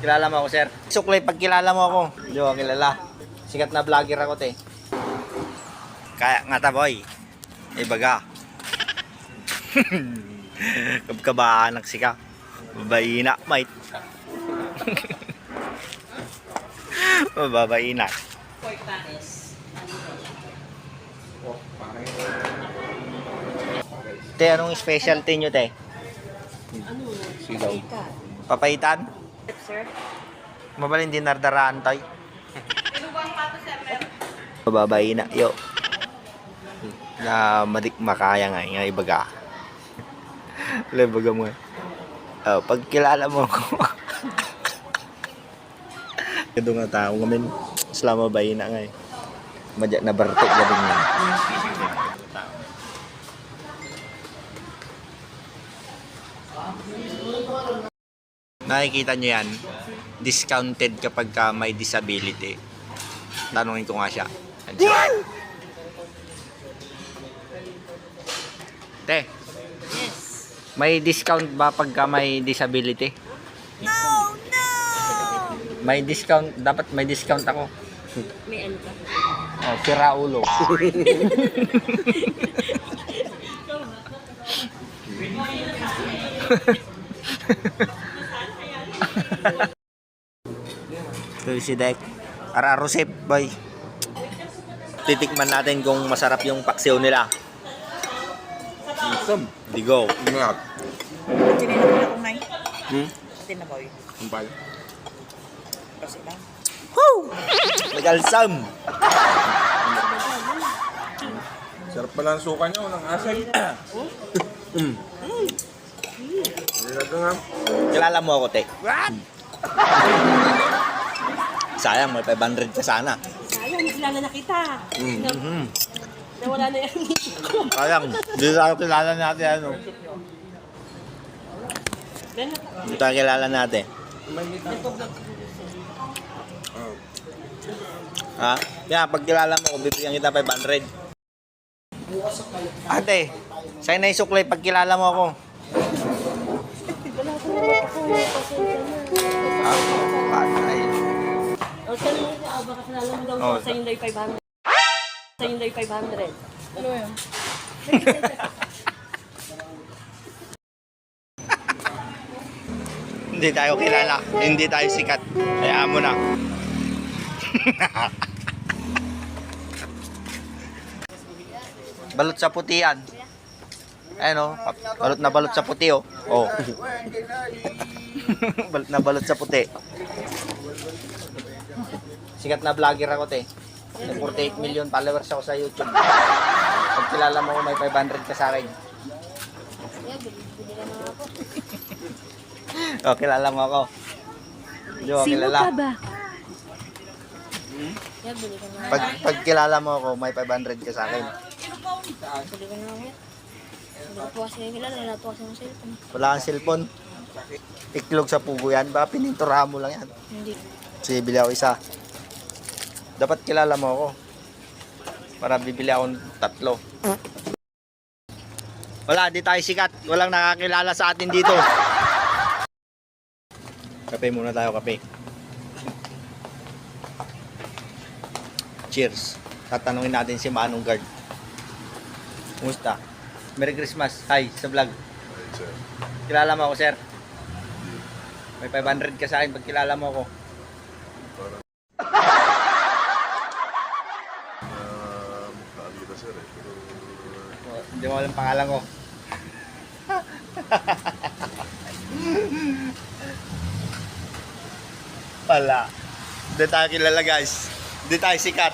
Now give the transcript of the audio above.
Kilala mo ako, sir? Suklay, pag kilala mo ako. Hindi mo kilala. Sikat na vlogger ako, te. Kaya nga ta, boy. Ibaga. Kabkabaan nagsika. Babaina, mate. Babaina. Te, anong specialty nyo, te? Sigaw. Papaitan? Sir? Mabalin din nardaraan tayo. Bababaina, yo. Na madik makaya nga ibaga. Ibaga mo. Oh, pag kilala mo ako. Kado nga tao ngamin. Islama baina nga eh. Madya na bartek na din yan. Nakikita nyo yan, discounted kapag ka may disability. Tanungin ko nga siya. Te, Yes. may discount ba pagka may disability? No! May discount, dapat may discount ako. May ano ka? Oh, sira ulo. Ito si Dek. Ararosip, boy. Titikman natin kung masarap yung paksiw nila. Isam. Digo. Ingat. Tinay na pala kung may. Atin na boy. Kumpal. Kasi lang. Woo! Nagalsam. Sarap pala ang suka niya. Walang asay. Nilaga nga. Kilala mo ako, Tek. Sayang, may 500 ka sana. Sayang, kilala na kita. Nawala na yan. Sayang, hindi tayo kilala natin ano. Hindi tayo kilala natin. Ha? Kaya pag kilala mo, kung bibigyan kita 500. Ate, sa'yo na isuklay pag kilala mo ako. Patay. O, saan mo yung baka kilala mo daw Oh. sa Hyundai 500. Sa Hyundai 500. Ano yun? Hindi tayo kilala, hindi tayo sikat. Kaya mo na. Balot sa puti yan. Ayan o, balot na balot sa puti o. Oh. Balot na balot sa puti. Sikat na vlogger ako, te. May 48 million followers ako sa YouTube. Pag kilala mo ko, may 500 ka sa akin. O, kilala mo ako. Hindi mo kilala. ba? Pag kilala mo ako, may 500 ka sa akin. Hindi ko naman yan. Hindi ko po kasi kilala, wala po kasi ng cellphone. Wala kang cellphone. Iklog sa pugo yan. Baka pininturahan mo lang yan. Hindi. Sige, bili ako isa. Dapat kilala mo ako. Para bibili ako ng 3. Wala, di tayo sikat. Walang nakakilala sa atin dito. Kape muna tayo, kape. Cheers. Tatanungin natin si Manong Guard. Kumusta? Merry Christmas. Hi, sa vlog. Kilala mo ako, sir? May 500 ka sa akin pag kilala mo ako. Hindi mo alam pangalan ko. Pala. Hindi tayo kilala, guys. Hindi tayo sikat.